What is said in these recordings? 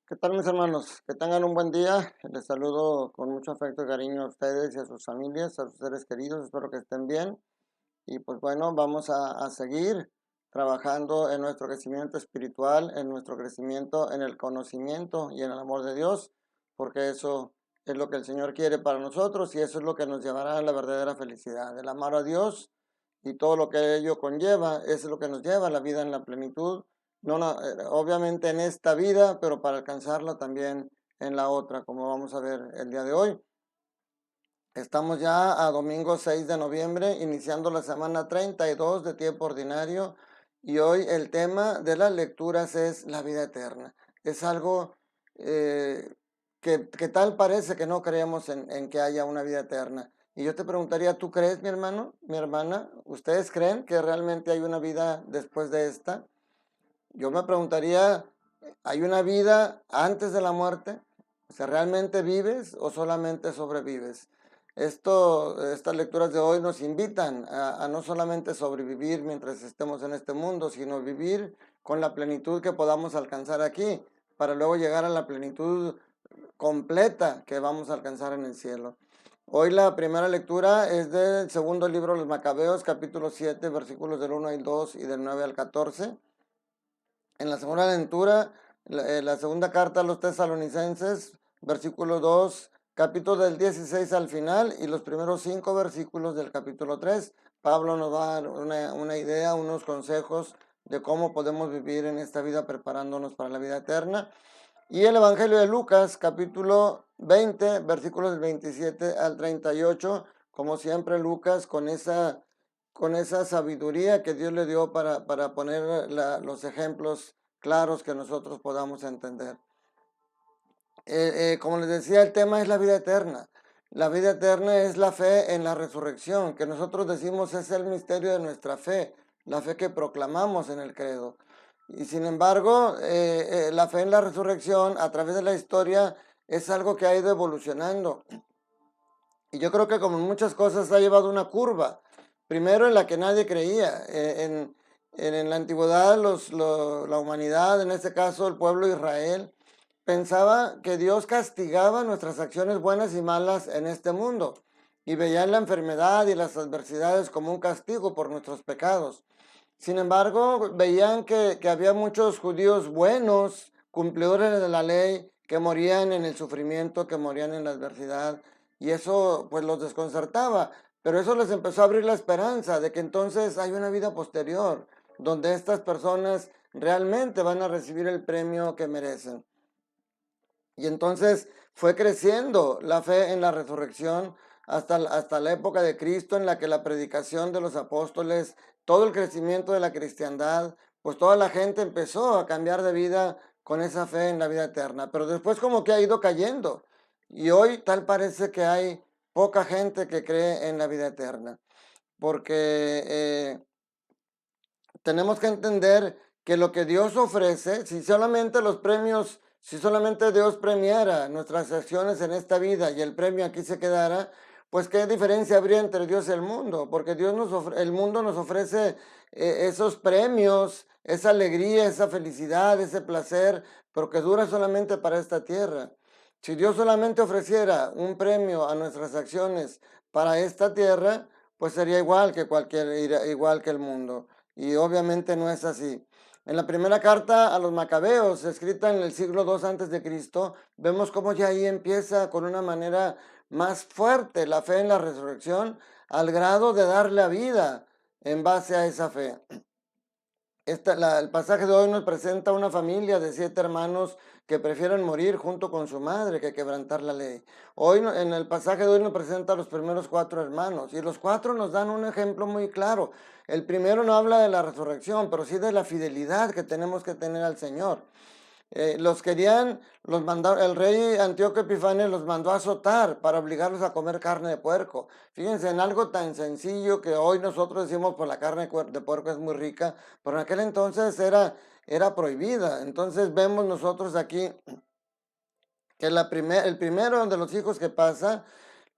¿Qué tal, mis hermanos? Que tengan un buen día. Les saludo con mucho afecto y cariño a ustedes y a sus familias, a sus seres queridos. Espero que estén bien. Y pues bueno, vamos a seguir trabajando en nuestro crecimiento espiritual, en nuestro crecimiento en el conocimiento y en el amor de Dios, porque eso es lo que el Señor quiere para nosotros y eso es lo que nos llevará a la verdadera felicidad. El amar a Dios y todo lo que ello conlleva, eso es lo que nos lleva a la vida en la plenitud, obviamente en esta vida, pero para alcanzarla también en la otra, como vamos a ver el día de hoy. Estamos ya a domingo 6 de noviembre, iniciando la semana 32 de tiempo ordinario, y hoy el tema de las lecturas es la vida eterna. Es algo que tal parece que no creemos en que haya una vida eterna. Y yo te preguntaría, ¿tú crees, mi hermano, mi hermana? ¿Ustedes creen que realmente hay una vida después de esta? Yo me preguntaría, ¿hay una vida antes de la muerte? O sea, ¿realmente vives o solamente sobrevives? Estas lecturas de hoy nos invitan a no solamente sobrevivir mientras estemos en este mundo, sino vivir con la plenitud que podamos alcanzar aquí, para luego llegar a la plenitud completa que vamos a alcanzar en el cielo. Hoy la primera lectura es del segundo libro de los Macabeos, capítulo 7, versículos del 1 al 2 y del 9 al 14. En la segunda lectura, la segunda carta a los tesalonicenses, versículo 2, capítulo del 16 al final y los primeros 5 versículos del capítulo 3. Pablo nos va a dar una idea, unos consejos de cómo podemos vivir en esta vida preparándonos para la vida eterna. Y el Evangelio de Lucas, capítulo 20, versículos del 27 al 38, como siempre Lucas con esa sabiduría que Dios le dio para poner los ejemplos claros que nosotros podamos entender. Como les decía, el tema es la vida eterna. La vida eterna es la fe en la resurrección, que nosotros decimos es el misterio de nuestra fe, la fe que proclamamos en el credo. Y sin embargo, la fe en la resurrección a través de la historia es algo que ha ido evolucionando. Y yo creo que como en muchas cosas ha llevado una curva. Primero en la que nadie creía. En la antigüedad la humanidad, en este caso el pueblo de Israel, pensaba que Dios castigaba nuestras acciones buenas y malas en este mundo. Y veían la enfermedad y las adversidades como un castigo por nuestros pecados. Sin embargo, veían que había muchos judíos buenos, cumplidores de la ley, que morían en el sufrimiento, que morían en la adversidad, y eso pues los desconcertaba, pero eso les empezó a abrir la esperanza de que entonces hay una vida posterior, donde estas personas realmente van a recibir el premio que merecen. Y entonces fue creciendo la fe en la resurrección hasta la época de Cristo, en la que la predicación de los apóstoles, todo el crecimiento de la cristiandad, pues toda la gente empezó a cambiar de vida con esa fe en la vida eterna. Pero después como que ha ido cayendo. Y hoy tal parece que hay poca gente que cree en la vida eterna. Porque tenemos que entender que lo que Dios ofrece, si solamente Dios premiara nuestras acciones en esta vida y el premio aquí se quedara, pues qué diferencia habría entre Dios y el mundo, porque el mundo nos ofrece esos premios, esa alegría, esa felicidad, ese placer, pero que dura solamente para esta tierra. Si Dios solamente ofreciera un premio a nuestras acciones para esta tierra, pues sería igual que el mundo. Y obviamente no es así. En la primera carta a los Macabeos, escrita en el siglo II antes de Cristo, vemos cómo ya ahí empieza con una manera más fuerte la fe en la resurrección, al grado de dar la vida en base a esa fe. El pasaje de hoy nos presenta una familia de 7 hermanos que prefieren morir junto con su madre que quebrantar la ley. En el pasaje de hoy nos presenta a los primeros 4 hermanos y los 4 nos dan un ejemplo muy claro. El primero no habla de la resurrección, pero sí de la fidelidad que tenemos que tener al Señor. El rey Antíoco Epifanes los mandó a azotar para obligarlos a comer carne de puerco. Fíjense en algo tan sencillo que hoy nosotros decimos, pues la carne de puerco es muy rica, pero en aquel entonces era prohibida. Entonces vemos nosotros aquí que el primero de los hijos que pasa,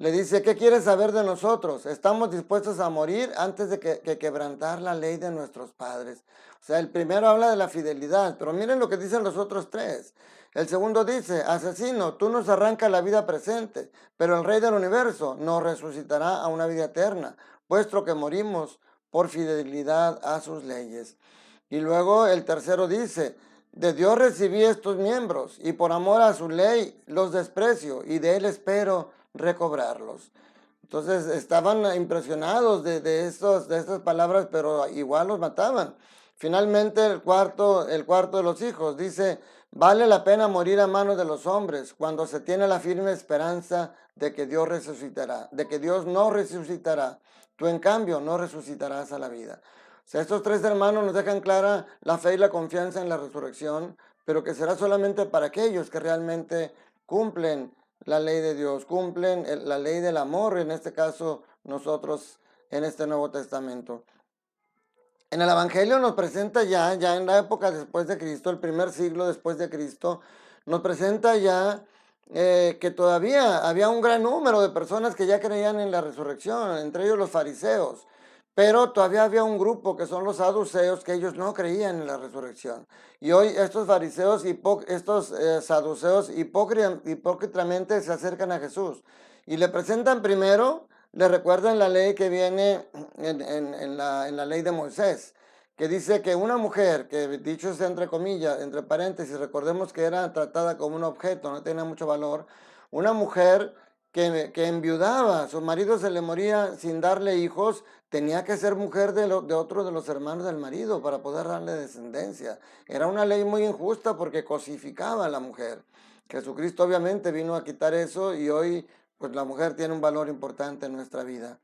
le dice, ¿qué quieres saber de nosotros? Estamos dispuestos a morir antes de que quebrantar la ley de nuestros padres. O sea, el primero habla de la fidelidad, pero miren lo que dicen los otros tres. El segundo dice, asesino, tú nos arrancas la vida presente, pero el Rey del universo nos resucitará a una vida eterna, puesto que morimos por fidelidad a sus leyes. Y luego el tercero dice, de Dios recibí estos miembros, y por amor a su ley los desprecio, y de él espero recobrarlos. Entonces estaban impresionados de estas palabras, pero igual los mataban. Finalmente el cuarto de los hijos dice, vale la pena morir a manos de los hombres cuando se tiene la firme esperanza de que Dios resucitará, de que Dios no resucitará. Tú en cambio no resucitarás a la vida. O sea, estos tres hermanos nos dejan clara la fe y la confianza en la resurrección, pero que será solamente para aquellos que realmente cumplen la ley de Dios, cumplen la ley del amor, en este caso nosotros en este Nuevo Testamento. En el Evangelio nos presenta ya en la época después de Cristo, el primer siglo después de Cristo, nos presenta ya que todavía había un gran número de personas que ya creían en la resurrección, entre ellos los fariseos, pero todavía había un grupo que son los saduceos, que ellos no creían en la resurrección. Y hoy estos fariseos, estos saduceos hipócritamente se acercan a Jesús y le presentan primero, le recuerdan la ley que viene en la ley de Moisés, que dice que una mujer, que dicho es entre comillas, entre paréntesis, recordemos que era tratada como un objeto, no tenía mucho valor, una mujer que enviudaba, su marido se le moría sin darle hijos, tenía que ser mujer de otro de los hermanos del marido para poder darle descendencia. Era una ley muy injusta porque cosificaba a la mujer. Jesucristo obviamente vino a quitar eso y hoy pues la mujer tiene un valor importante en nuestra vida.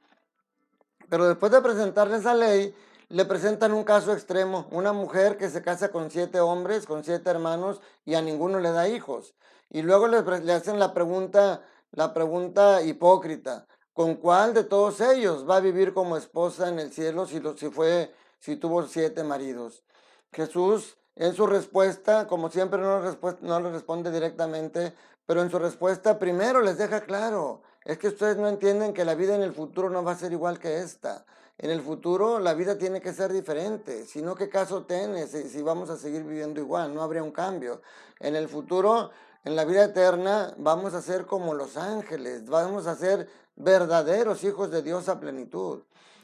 Pero después de presentarle esa ley, le presentan un caso extremo, una mujer que se casa con 7 hombres, con 7 hermanos y a ninguno le da hijos. Y luego le hacen la pregunta hipócrita, ¿con cuál de todos ellos va a vivir como esposa en el cielo si tuvo 7 maridos? Jesús, en su respuesta, como siempre no le responde directamente, pero en su respuesta primero les deja claro, es que ustedes no entienden que la vida en el futuro no va a ser igual que esta. En el futuro la vida tiene que ser diferente, si no, ¿qué caso tiene si vamos a seguir viviendo igual? No habría un cambio. En el futuro, en la vida eterna, vamos a ser como los ángeles, vamos a ser verdaderos hijos de Dios a plenitud.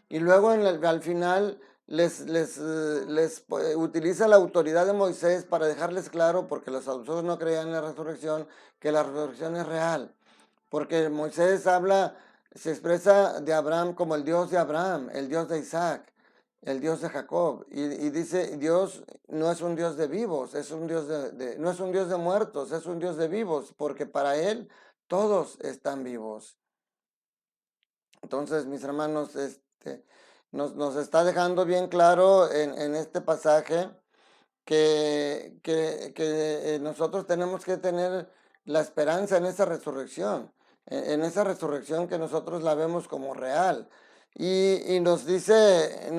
Y luego al final les utiliza la autoridad de Moisés para dejarles claro, porque los saduceos no creían en la resurrección, que la resurrección es real. Porque Moisés se expresa de Abraham como el Dios de Abraham, el Dios de Isaac, el Dios de Jacob. Y dice, Dios no es un Dios de vivos, no es un Dios de muertos, es un Dios de vivos, porque para Él todos están vivos. Entonces, mis hermanos, nos está dejando bien claro en este pasaje que nosotros tenemos que tener la esperanza en esa resurrección, en esa resurrección que nosotros la vemos como real. Y nos dice,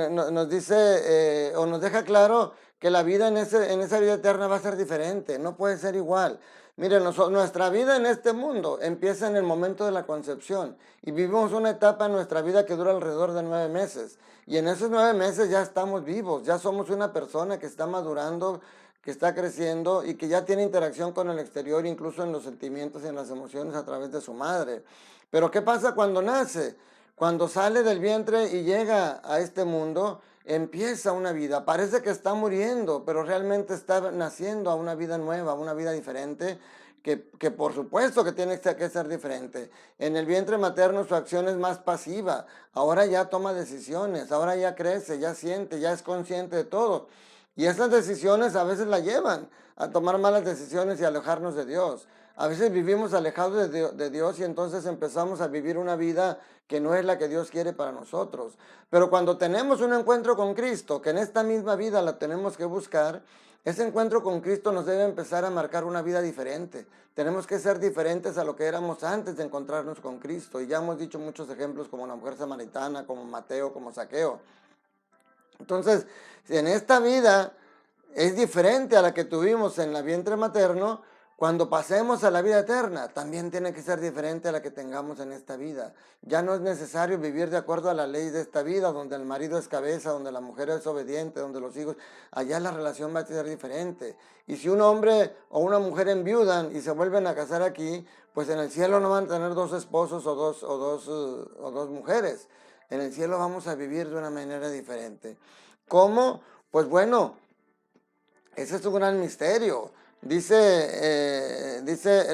o nos deja claro que la vida en esa vida eterna va a ser diferente, no puede ser igual. Miren, nuestra vida en este mundo empieza en el momento de la concepción y vivimos una etapa en nuestra vida que dura alrededor de 9 meses. Y en esos 9 meses ya estamos vivos, ya somos una persona que está madurando, que está creciendo y que ya tiene interacción con el exterior, incluso en los sentimientos y en las emociones a través de su madre. Pero ¿qué pasa cuando nace? Cuando sale del vientre y llega a este mundo, empieza una vida. Parece que está muriendo, pero realmente está naciendo a una vida nueva, a una vida diferente, que por supuesto que tiene que ser diferente. En el vientre materno su acción es más pasiva. Ahora ya toma decisiones, ahora ya crece, ya siente, ya es consciente de todo. Y esas decisiones a veces la llevan a tomar malas decisiones y alejarnos de Dios. A veces vivimos alejados de Dios y entonces empezamos a vivir una vida que no es la que Dios quiere para nosotros. Pero cuando tenemos un encuentro con Cristo, que en esta misma vida la tenemos que buscar, ese encuentro con Cristo nos debe empezar a marcar una vida diferente. Tenemos que ser diferentes a lo que éramos antes de encontrarnos con Cristo. Y ya hemos dicho muchos ejemplos como la mujer samaritana, como Mateo, como Zaqueo. Entonces, si en esta vida es diferente a la que tuvimos en el vientre materno, Cuando pasemos a la vida eterna, también tiene que ser diferente a la que tengamos en esta vida. Ya no es necesario vivir de acuerdo a la ley de esta vida, donde el marido es cabeza, donde la mujer es obediente, donde los hijos, allá la relación va a ser diferente. Y si un hombre o una mujer enviudan y se vuelven a casar aquí, pues en el cielo no van a tener dos esposos o dos mujeres. En el cielo vamos a vivir de una manera diferente. ¿Cómo? Pues bueno, ese es un gran misterio. Dice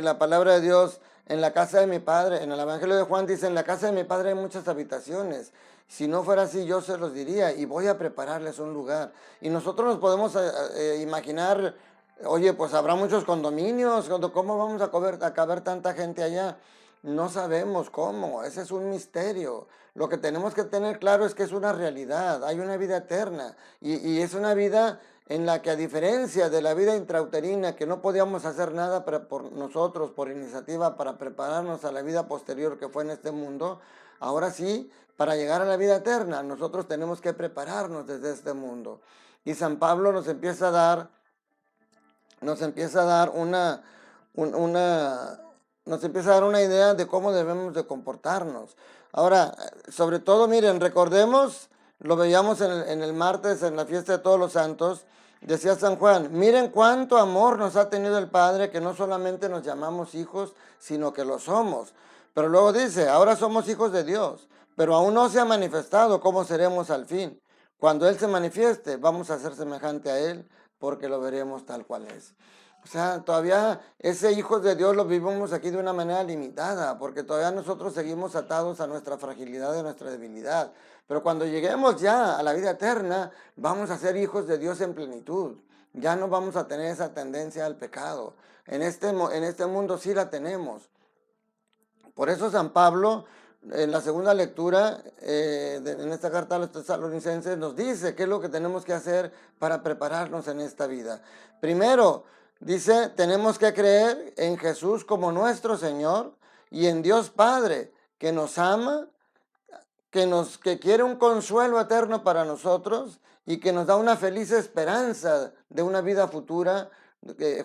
la palabra de Dios, en la casa de mi padre, en el Evangelio de Juan dice, en la casa de mi padre hay muchas habitaciones. Si no fuera así, yo se los diría y voy a prepararles un lugar. Y nosotros nos podemos imaginar, oye, pues habrá muchos condominios, ¿cómo vamos a caber tanta gente allá? No sabemos cómo, ese es un misterio. Lo que tenemos que tener claro es que es una realidad, hay una vida eterna y es una vida en la que, a diferencia de la vida intrauterina, que no podíamos hacer nada por nosotros, por iniciativa, para prepararnos a la vida posterior que fue en este mundo, ahora sí, para llegar a la vida eterna, nosotros tenemos que prepararnos desde este mundo. Y San Pablo nos empieza a dar una idea de cómo debemos de comportarnos. Ahora, sobre todo, miren, recordemos, lo veíamos en el martes, en la fiesta de todos los santos, decía San Juan, miren cuánto amor nos ha tenido el Padre, que no solamente nos llamamos hijos, sino que lo somos. Pero luego dice, ahora somos hijos de Dios, pero aún no se ha manifestado cómo seremos al fin. Cuando Él se manifieste, vamos a ser semejante a Él, porque lo veremos tal cual es. O sea, todavía ese hijos de Dios lo vivimos aquí de una manera limitada, porque todavía nosotros seguimos atados a nuestra fragilidad y a nuestra debilidad. Pero cuando lleguemos ya a la vida eterna, vamos a ser hijos de Dios en plenitud. Ya no vamos a tener esa tendencia al pecado. En este mundo sí la tenemos. Por eso San Pablo, en la segunda lectura, en esta carta a los tesalonicenses, nos dice qué es lo que tenemos que hacer para prepararnos en esta vida. Primero, dice, tenemos que creer en Jesús como nuestro Señor y en Dios Padre, que nos ama, que quiere un consuelo eterno para nosotros y que nos da una feliz esperanza de una vida futura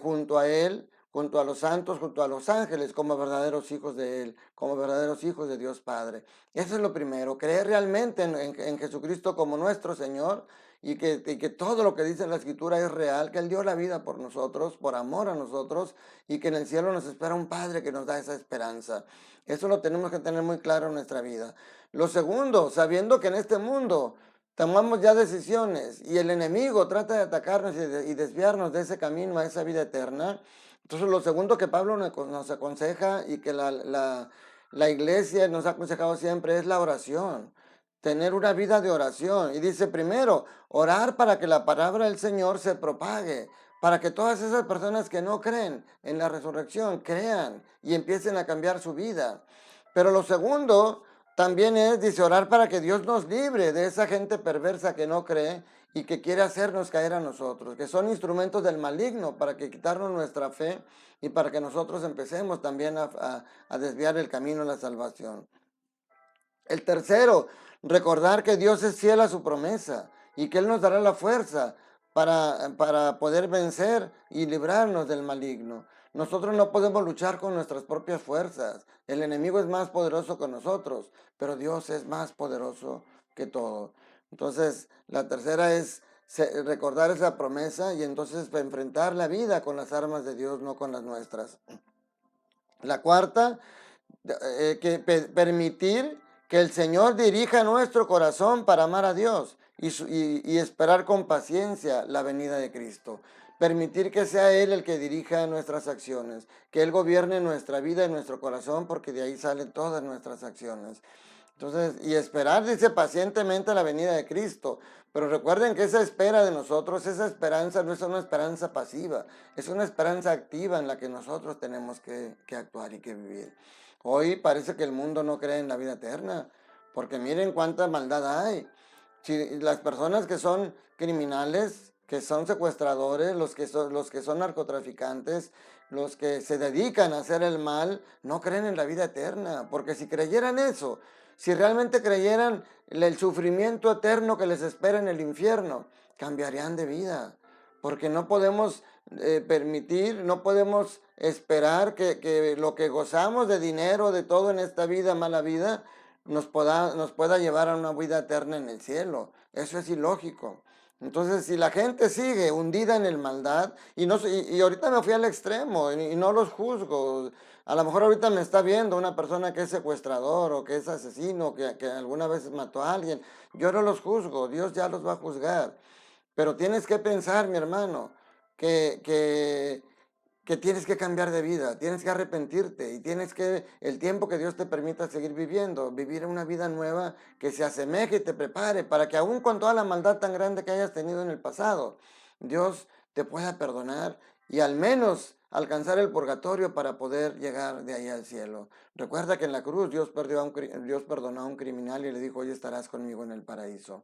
junto a Él, junto a los santos, junto a los ángeles, como verdaderos hijos de Él, como verdaderos hijos de Dios Padre. Eso es lo primero, creer realmente en Jesucristo como nuestro Señor y que todo lo que dice la Escritura es real, que Él dio la vida por nosotros, por amor a nosotros, y que en el cielo nos espera un Padre que nos da esa esperanza. Eso lo tenemos que tener muy claro en nuestra vida. Lo segundo, sabiendo que en este mundo tomamos ya decisiones y el enemigo trata de atacarnos y desviarnos de ese camino a esa vida eterna. Entonces, lo segundo que Pablo nos aconseja y que la iglesia nos ha aconsejado siempre es la oración. Tener una vida de oración. Y dice primero, orar para que la palabra del Señor se propague, para que todas esas personas que no creen en la resurrección crean y empiecen a cambiar su vida. Pero lo segundo también dice, orar para que Dios nos libre de esa gente perversa que no cree y que quiere hacernos caer a nosotros, que son instrumentos del maligno para que quitarnos nuestra fe y para que nosotros empecemos también a desviar el camino a la salvación. El tercero, recordar que Dios es fiel a su promesa y que Él nos dará la fuerza para poder vencer y librarnos del maligno. Nosotros no podemos luchar con nuestras propias fuerzas. El enemigo es más poderoso que nosotros, pero Dios es más poderoso que todo. Entonces, la tercera es recordar esa promesa y entonces enfrentar la vida con las armas de Dios, no con las nuestras. La cuarta, permitir que el Señor dirija nuestro corazón para amar a Dios y esperar con paciencia la venida de Cristo. Permitir que sea Él el que dirija nuestras acciones, que Él gobierne nuestra vida y nuestro corazón, porque de ahí salen todas nuestras acciones. Entonces, y esperar, dice, pacientemente la venida de Cristo. Pero recuerden que esa espera de nosotros, esa esperanza no es una esperanza pasiva, es una esperanza activa en la que nosotros tenemos que actuar y que vivir. Hoy parece que el mundo no cree en la vida eterna, porque miren cuánta maldad hay. Si las personas que son criminales, que son secuestradores, los que son narcotraficantes, los que se dedican a hacer el mal, no creen en la vida eterna, porque si creyeran eso, si realmente creyeran el sufrimiento eterno que les espera en el infierno, cambiarían de vida, porque no podemos permitir, no podemos esperar que lo que gozamos de dinero, de todo en esta vida, mala vida, nos pueda llevar a una vida eterna en el cielo. Eso es ilógico. Entonces, si la gente sigue hundida en el maldad, y ahorita me fui al extremo, y no los juzgo. A lo mejor ahorita me está viendo una persona que es secuestrador o que es asesino, que alguna vez mató a alguien. Yo no los juzgo, Dios ya los va a juzgar. Pero tienes que pensar, mi hermano, que, que, que tienes que cambiar de vida, tienes que arrepentirte y tienes que, el tiempo que Dios te permita seguir viviendo, vivir una vida nueva que se asemeje y te prepare para que aún con toda la maldad tan grande que hayas tenido en el pasado, Dios te pueda perdonar y al menos alcanzar el purgatorio para poder llegar de ahí al cielo. Recuerda que en la cruz Dios perdonó a un criminal y le dijo, hoy estarás conmigo en el paraíso.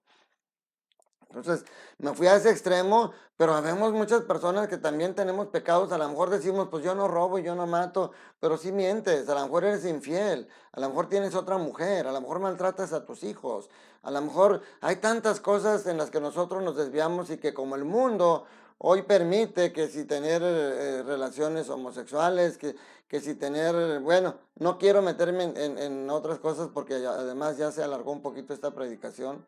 Entonces, me fui a ese extremo, pero habemos muchas personas que también tenemos pecados. A lo mejor decimos, pues yo no robo, yo no mato, pero sí mientes. A lo mejor eres infiel, a lo mejor tienes otra mujer, a lo mejor maltratas a tus hijos. A lo mejor hay tantas cosas en las que nosotros nos desviamos y que como el mundo hoy permite que si tener relaciones homosexuales, que si tener, bueno, no quiero meterme en otras cosas porque además ya se alargó un poquito esta predicación.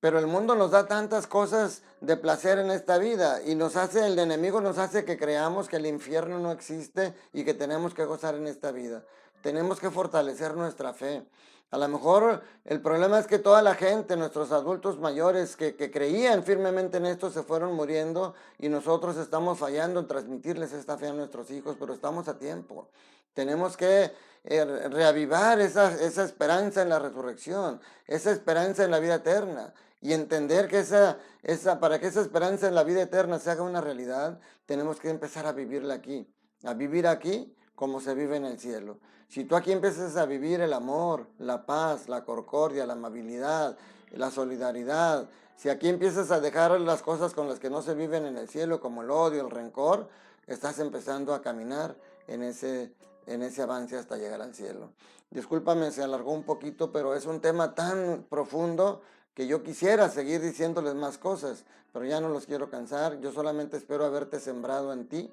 Pero el mundo nos da tantas cosas de placer en esta vida y el enemigo nos hace que creamos que el infierno no existe y que tenemos que gozar en esta vida. Tenemos que fortalecer nuestra fe. A lo mejor el problema es que toda la gente, nuestros adultos mayores que creían firmemente en esto, se fueron muriendo y nosotros estamos fallando en transmitirles esta fe a nuestros hijos, pero estamos a tiempo. Tenemos que reavivar esa esperanza en la resurrección, esa esperanza en la vida eterna y entender que para que esa esperanza en la vida eterna se haga una realidad, tenemos que empezar a vivirla aquí, a vivir aquí como se vive en el cielo. Si tú aquí empiezas a vivir el amor, la paz, la concordia, la amabilidad, la solidaridad, si aquí empiezas a dejar las cosas con las que no se viven en el cielo, como el odio, el rencor, estás empezando a caminar en ese avance hasta llegar al cielo. Discúlpame, se alargó un poquito, pero es un tema tan profundo que yo quisiera seguir diciéndoles más cosas, pero ya no los quiero cansar. Yo solamente espero haberte sembrado en ti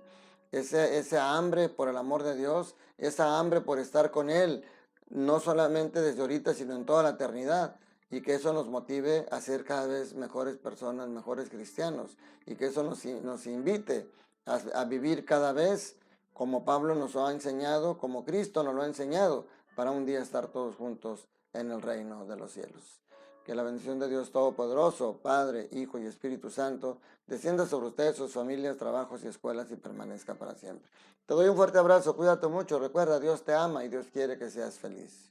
esa hambre por el amor de Dios, esa hambre por estar con Él, no solamente desde ahorita, sino en toda la eternidad, y que eso nos motive a ser cada vez mejores personas, mejores cristianos, y que eso nos invite a vivir cada vez como Pablo nos lo ha enseñado, como Cristo nos lo ha enseñado, para un día estar todos juntos en el reino de los cielos. Que la bendición de Dios Todopoderoso, Padre, Hijo y Espíritu Santo, descienda sobre ustedes, sus familias, trabajos y escuelas y permanezca para siempre. Te doy un fuerte abrazo, cuídate mucho, recuerda, Dios te ama y Dios quiere que seas feliz.